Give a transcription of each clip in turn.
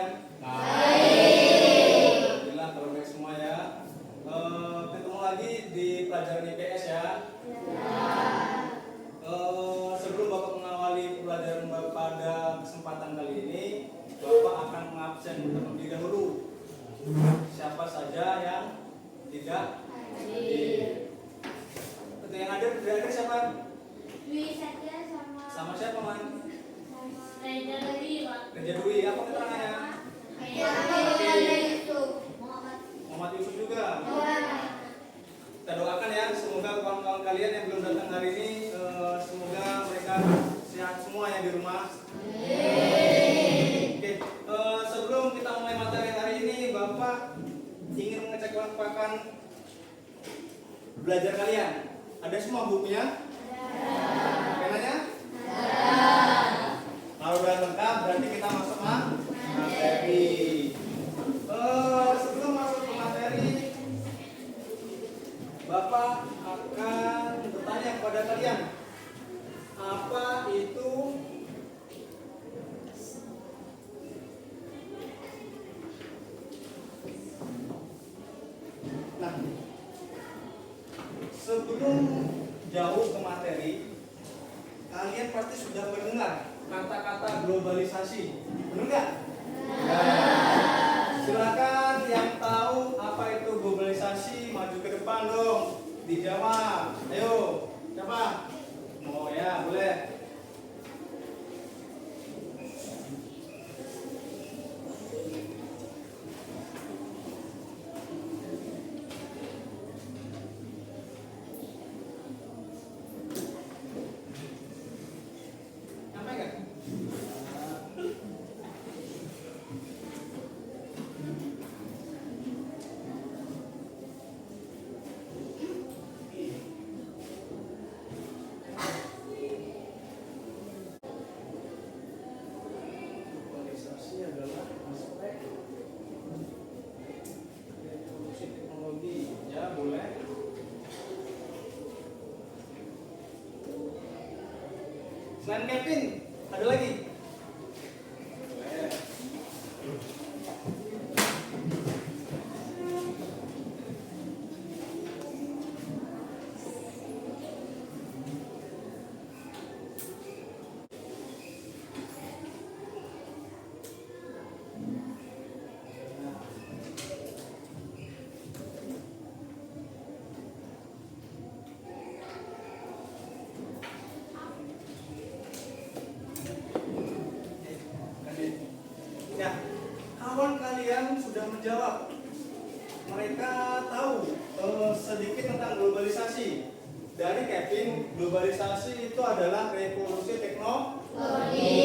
kalian? Baik. Alhamdulillah kalau baik semua ya. Ketemu lagi di pelajaran IPS ya. Sebelum Bapak mengawali pelajaran Bapak pada kesempatan kali ini, Bapak akan mengabsen terlebih dahulu. Siapa saja yang tidak hadir? Untuk yang hadir, tidak hadir siapa? Dwi saja Sama siapa, Man? Reza Dwi, Pak. Reza Dwi, apa keterangannya? Muhammad Yusuf juga. Kita doakan ya, semoga kawan-kawan kalian yang belum datang hari ini, semoga mereka sehat semua ya di rumah. Oke, sebelum kita mulai materi hari ini, Bapak ingin mengecek kelapakan belajar kalian. Ada semua bukunya? Penanya? Kalau udah lengkap, berarti kita masuk materi. Sebelum masuk ke materi, Bapak akan bertanya kepada kalian, apa itu nah, sebelum jauh ke materi, kalian pasti sudah mendengar kata-kata globalisasi, benar nggak? Silakan yang tahu apa itu globalisasi maju ke depan dong, dijawab. Ayo, siapa? Oh ya, boleh. Sampai nggak? Globalisasi adalah aspek revolusi teknologi. Ya, boleh. Selain Kevin, ada lagi? Boleh. Ya, kawan kalian sudah menjawab. Mereka tahu sedikit tentang globalisasi. Dari Kevin, globalisasi itu adalah revolusi teknologi.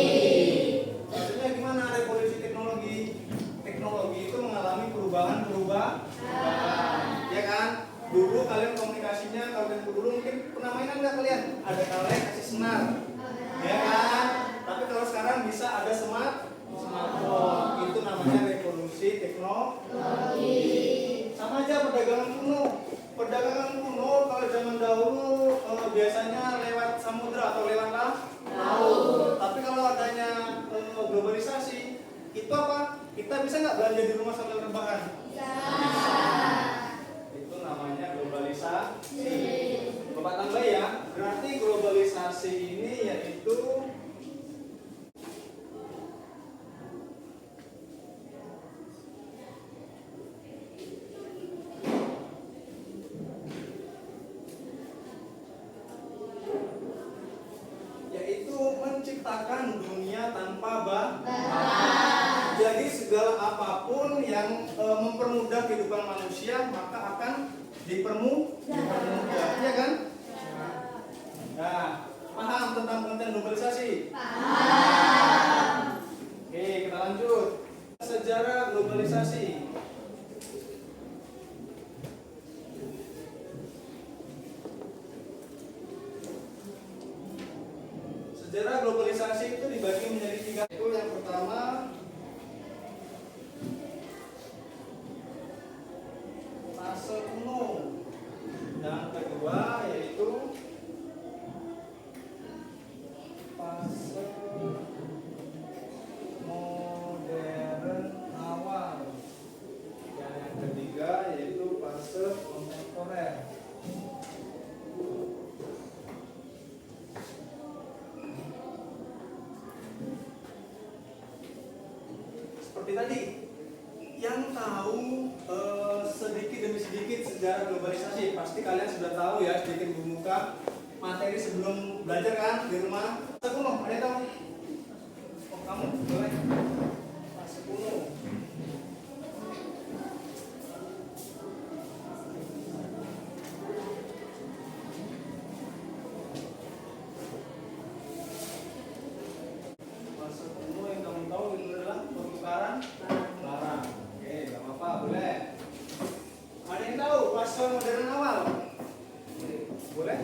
Maksudnya gimana revolusi teknologi? Teknologi itu mengalami perubahan, ya kan? Dulu kalian komunikasinya, kalau dulu mungkin pernah mainan nggak kalian? Ada kaleng kasih senar, ya kan? Tapi kalau sekarang bisa ada smartphone, itu namanya revolusi teknologi. Sama aja perdagangan kuno. Perdagangan kuno kalau zaman dahulu biasanya lewat samudra atau lewat laut. Tapi kalau adanya globalisasi, itu apa? Kita bisa nggak belanja di rumah sambil rebahan? Bisa. Itu namanya globalisasi. Bapak tambah ya. Berarti globalisasi ini yaitu menciptakan dunia tanpa batas. Jadi segala apapun yang mempermudah kehidupan manusia maka akan dipermudah, ya kan? Nah, paham tentang pengertian globalisasi? Paham. Oke, kita lanjut. Sejarah globalisasi. Sejarah globalisasi itu dibagi menjadi 3. Itu yang pertama fase kuno, yang kedua yaitu fase modern, seperti tadi, yang tahu sedikit demi sedikit sejarah globalisasi, pasti kalian sudah tahu ya, sedikit membuka materi sebelum belajar kan di rumah. Masa kuno, ada yang tahu? Oh, kamu boleh. Masa kuno. Masa kuno yang kamu tahu itu adalah pertukaran barang. Oke, nggak apa-apa, boleh. Ada yang tahu fase modern awal? Boleh?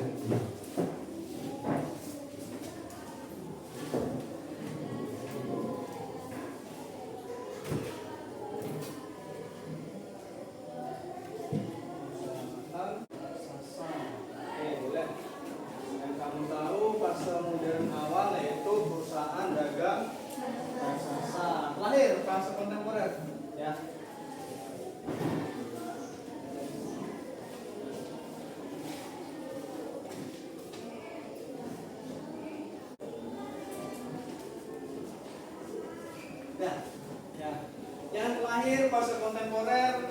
Oke, boleh. Yang kamu tahu fase modern awal yaitu perusahaan dagang raksasa. Terakhir fase kontemporer, ya. Ya. Yang terakhir fase kontemporer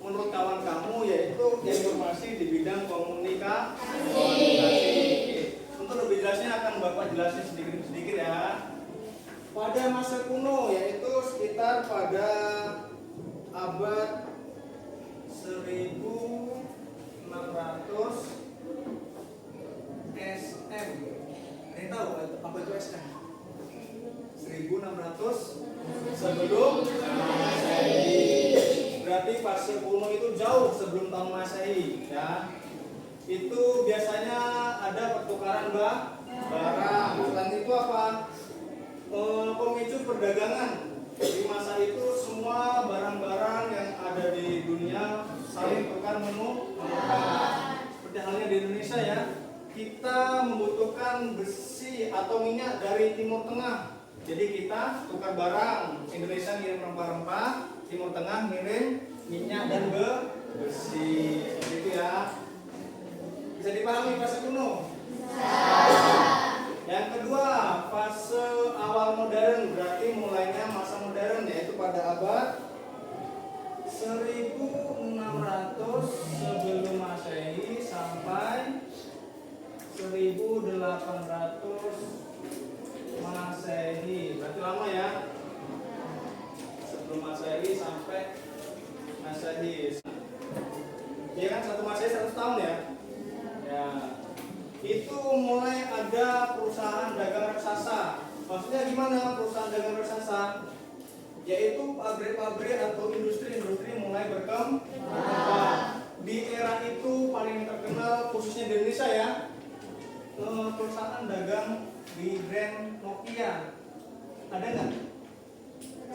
menurut kawan kamu yaitu informasi di bidang komunikasi. Untuk lebih jelasnya akan Bapak jelasin sedikit ya. Pada masa kuno yaitu sekitar pada abad 1600 SM. Ini tahu apa itu SM? 1600 sebelum Masehi. Berarti fase kuno itu jauh sebelum tahun Masehi, ya. Itu biasanya ada pertukaran barang. Selain itu apa? Pemicu perdagangan. Di masa itu semua barang-barang yang ada di dunia saling tukar menukar. Seperti halnya di Indonesia ya. Kita membutuhkan besi atau minyak dari Timur Tengah. Jadi kita tukar barang. Indonesia ngirim rempah-rempah, Timur Tengah ngirim minyak dan besi. Gitu ya. Bisa dipahami fase kuno? Yang kedua, fase awal modern, berarti mulainya masa modern yaitu pada abad 1600 sebelum Masehi sampai 1800 Masehi. Berarti lama ya. Sebelum Masehi sampai Masehi. Iya kan, satu Masehi 100 tahun ya. Ya. Itu mulai ada perusahaan dagang raksasa. Maksudnya gimana perusahaan dagang raksasa? Yaitu pabrik-pabrik atau industri-industri mulai berkembang. Di era itu paling terkenal khususnya di Indonesia ya, perusahaan dagang di brand Nokia. Ada nggak?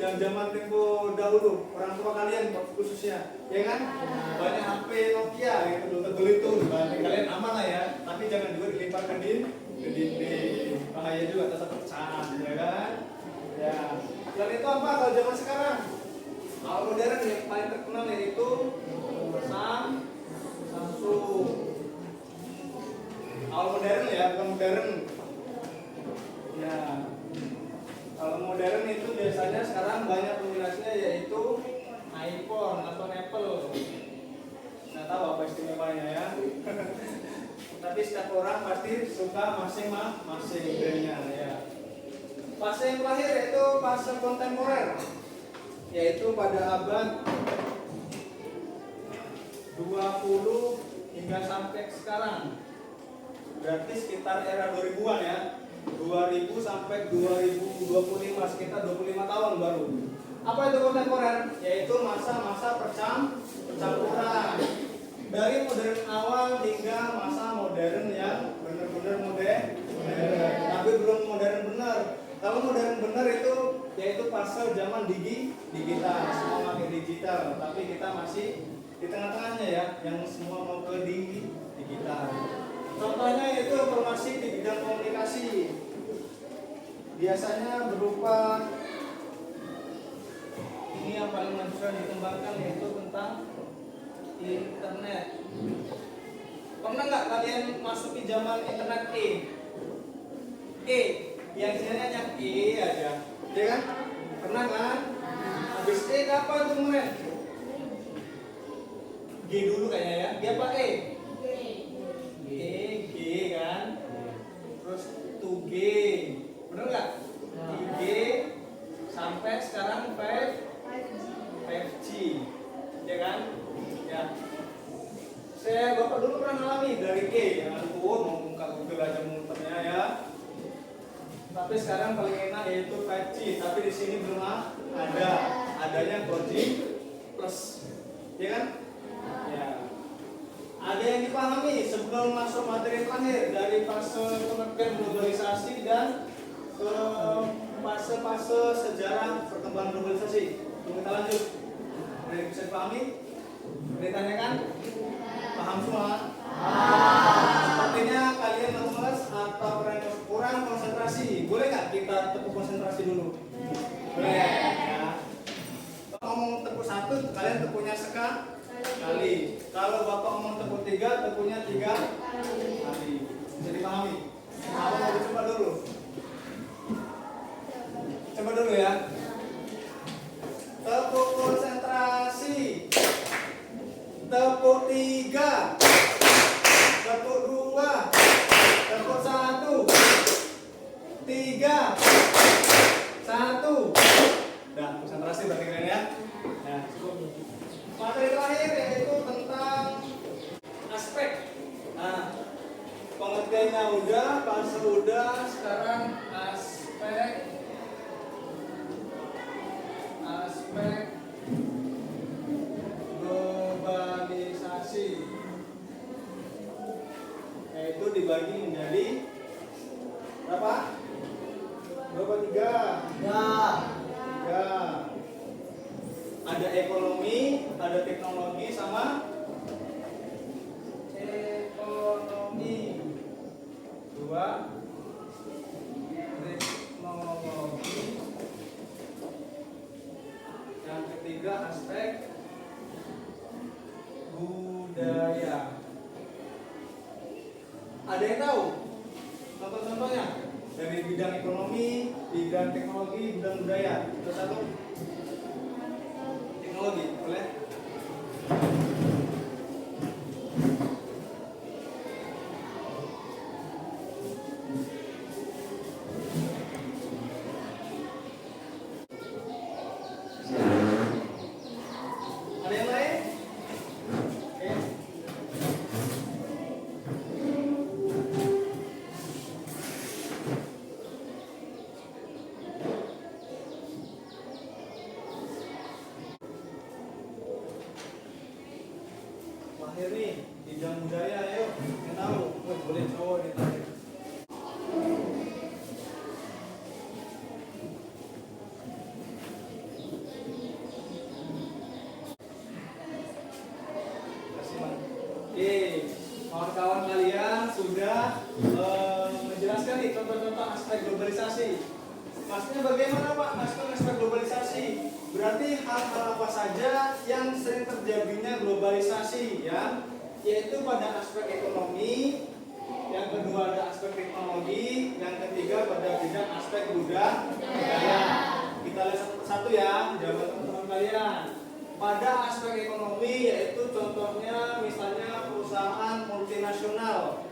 Zaman tempo dahulu, orang tua kalian khususnya, ya kan? Banyak HP Nokia gitu, betul itu. Berarti kalian aman lah ya, tapi jangan juga dilempar ke dinding. Bahaya juga, tetap pecah, ya kan? Ya. Selain itu apa kalau zaman sekarang? Awal modern yang paling terkenal yaitu Samsung. Awal modern ya, bukan modern. Ya. Kalau modern itu biasanya sekarang banyak peminatnya yaitu iPhone atau Apple. Nggak tahu apa istimewanya ya. Tapi setiap orang pasti suka masing-masing brandnya ya. Fase yang terakhir yaitu fase kontemporer, yaitu pada abad 20 hingga sampai sekarang. Berarti sekitar era 2000-an ya. 2000 sampai 2025, sekitar 25 tahun baru. Apa itu kontemporer? Yaitu masa-masa percampuran dari modern awal hingga masa modern yang benar-benar modern, tapi belum modern benar. Kalau modern benar itu yaitu fase zaman digital, semua pakai digital, tapi kita masih di tengah-tengahnya ya, yang semua mau ke digital. Contohnya itu informasi di bidang komunikasi. Biasanya berupa ini yang paling sudah dikembangkan yaitu tentang internet. Pernah nggak kalian masuki zaman internet yang istilahnya E aja, ya kan? Pernah kan? apa itu kemarin? G dulu kayaknya ya. G apa E? G kan. Terus 2G. Bener nggak? 3G sampai sekarang 5G. Ya kan? Ya. Bapak dulu pernah ngalami dari G, jangan lupa mau buka Google aja muternya ya. Tapi sekarang paling enak yaitu 5G, tapi di sini belum adanya 4G plus, ya kan? Ya. Ada yang dipahami sebelum masuk materi terakhir dari fase pengertian globalisasi dan ke fase-fase sejarah perkembangan globalisasi. Kita lanjut. Ada yang bisa dipahami? Ditanyakan? Paham semua? Sepertinya kalian males atau kurang konsentrasi. Boleh nggak kita tepuk konsentrasi dulu? Boleh ya. Bapak ngomong tepuk 1, kalian tepuknya sekali. Kalau Bapak ngomong tepuk 3, tepuknya 3 kali. Bisa dipahami? Apa mau dicoba dulu? Coba dulu ya. Tepuk konsentrasi. Tepuk 3, tepuk 2, tepuk 1, 3, 1. Udah, konsentrasi berarti kalian ya. Nah, materi terakhir yaitu tentang aspek. Nah, pengertiannya udah, fase udah, sekarang aspek globalisasi, yaitu dibagi menjadi berapa? Berapa? 3. Ada ekonomi, ada teknologi, sama ekonomi. 2, teknologi. Yang ketiga aspek budaya. Ada yang tahu contoh-contohnya dari bidang ekonomi, bidang teknologi, bidang budaya? Terus satu teknologi, boleh? Ada yang lain? Oke. Lahir nih bidang budaya, ayo yang tahu. Boleh cowok ditarik. Oke, kawan-kawan kalian sudah menjelaskan nih contoh-contoh aspek globalisasi. Maksudnya bagaimana Pak aspek globalisasi? Berarti hal-hal apa saja yang sering terjadinya globalisasi ya? Yaitu pada aspek ekonomi, yang kedua ada aspek teknologi, yang ketiga pada bidang aspek budaya. Kita lihat satu-satu ya, jawaban teman-teman kalian. Pada aspek ekonomi yaitu contohnya misalnya perusahaan multinasional.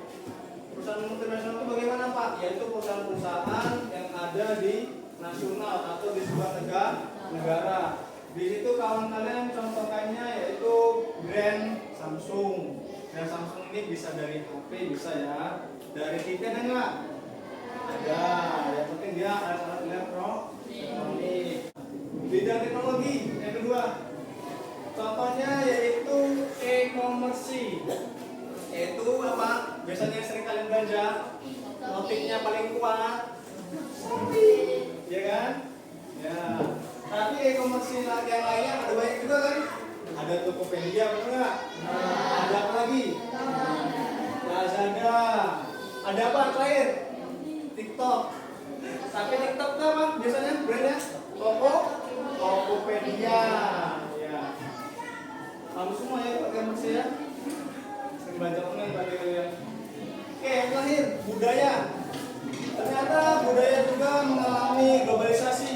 Perusahaan multinasional itu bagaimana Pak? Yaitu perusahaan-perusahaan yang ada di nasional atau di sebuah negara. Di situ kawan kalian contohnya yaitu brand Samsung. Dan Samsung ini bisa dari HP, bisa ya. Dari TV ada nggak? Ada. Yang penting dia alat-alat elektronik. Bidang teknologi yang kedua. Contohnya yaitu e-commerce. Yaitu apa? Biasanya yang sering kalian belanja, notifnya paling kuat, ya kan? Ya. Tapi e-commerce yang lainnya ada banyak juga kan? Ada Tokopedia, betul nggak? Ada apa lagi? Lazada. Ada apa terakhir? TikTok. Tapi TikTok itu apa? Biasanya brandnya Tokopedia. Ya. Kamu semua ya pakai e-commerce ya? Sering baca online bagi kalian. Oke, yang terakhir budaya. Ternyata budaya juga mengalami globalisasi,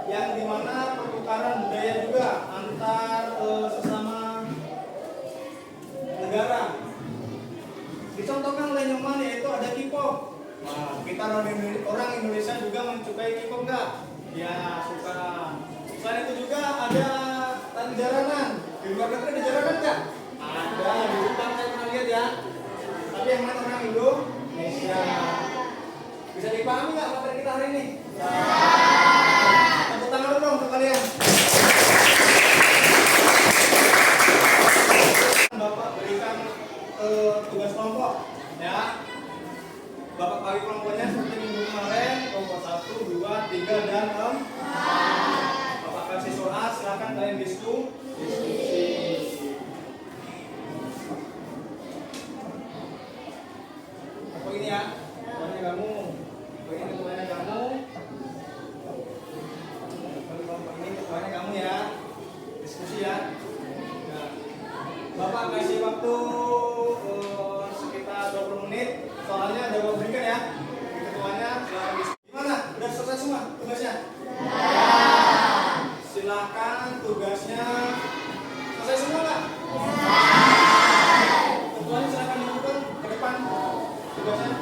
yang dimana pertukaran budaya juga. kita orang Indonesia juga menyukai K-pop nggak? Ya, suka. Selain itu juga ada tari jaranan. Di luar negeri ada jaranan nggak? Ada, di Jepang saya pernah lihat ya. Tapi yang mana orang Indonesia? Bisa dipahami nggak materi kita hari ini? Tepuk tangan dulu dong untuk kalian. Bapak berikan tugas kelompok, ya. Bapak bagi kelompoknya seperti minggu kemarin, kelompok 1, 2, 3, dan 4. Bapak kasih soal, silakan kalian diskusi. Apa ini ya? Ketuanya kamu. Ini ketuanya kamu. Kelompok ini ketuanya kamu ya. Diskusi ya. Nah, Bapak kasih waktu sekitar 20 menit. Soalnya ada Bapak berikan ya. Ini ketuanya silakan diskusi. Gimana? Udah selesai semua tugasnya? Silakan tugasnya selesai semua nggak? Ketuanya silakan dibuka ke depan tugasnya.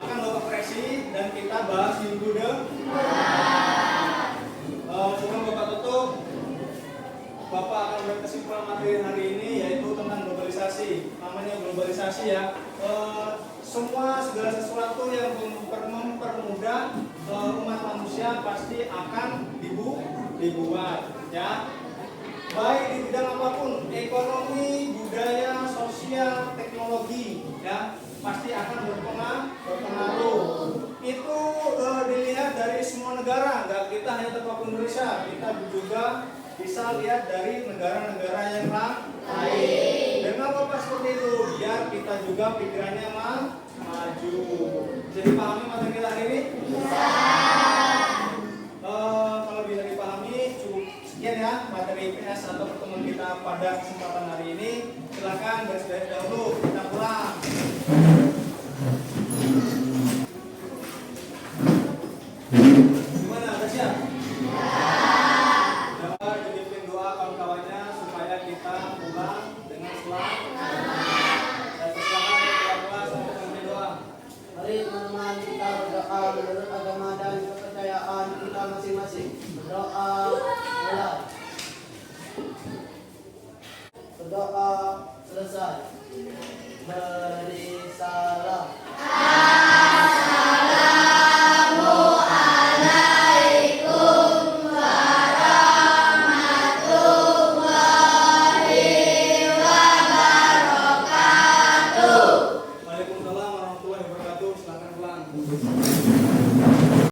Akan Bapak Presi dan kita bahas minggu sebelum Bapak tutup, Bapak akan memberi kesimpulan materi hari ini yaitu tentang globalisasi. Namanya globalisasi ya. Semua segala sesuatu yang mempermudah umat manusia pasti akan dibuat ya. Baik di bidang apapun, ekonomi, budaya, sosial, teknologi ya, pasti akan berpengaruh. Itu dilihat dari semua negara, nggak kita hanya terpaku Indonesia, kita juga bisa lihat dari negara-negara yang lain. Dan apa seperti itu? Biar kita juga pikirannya maju. Jadi pahami materi kita hari ini? Bisa. Kalau bisa dipahami, cukup sekian ya materi IPS atau pertemuan kita pada kesempatan hari ini. Silakan beres-beres dahulu, kita pulang. Gimana? Udah siap? Dapat dipimpin doa kawan-kawannya supaya kita pulang dengan selamat. Saya persilakan ketua kelas untuk memimpin doa. Mari teman-teman kita berdoa menurut agama dan kepercayaan kita masing-masing. Berdoa mulai. Berdoa selesai. Beri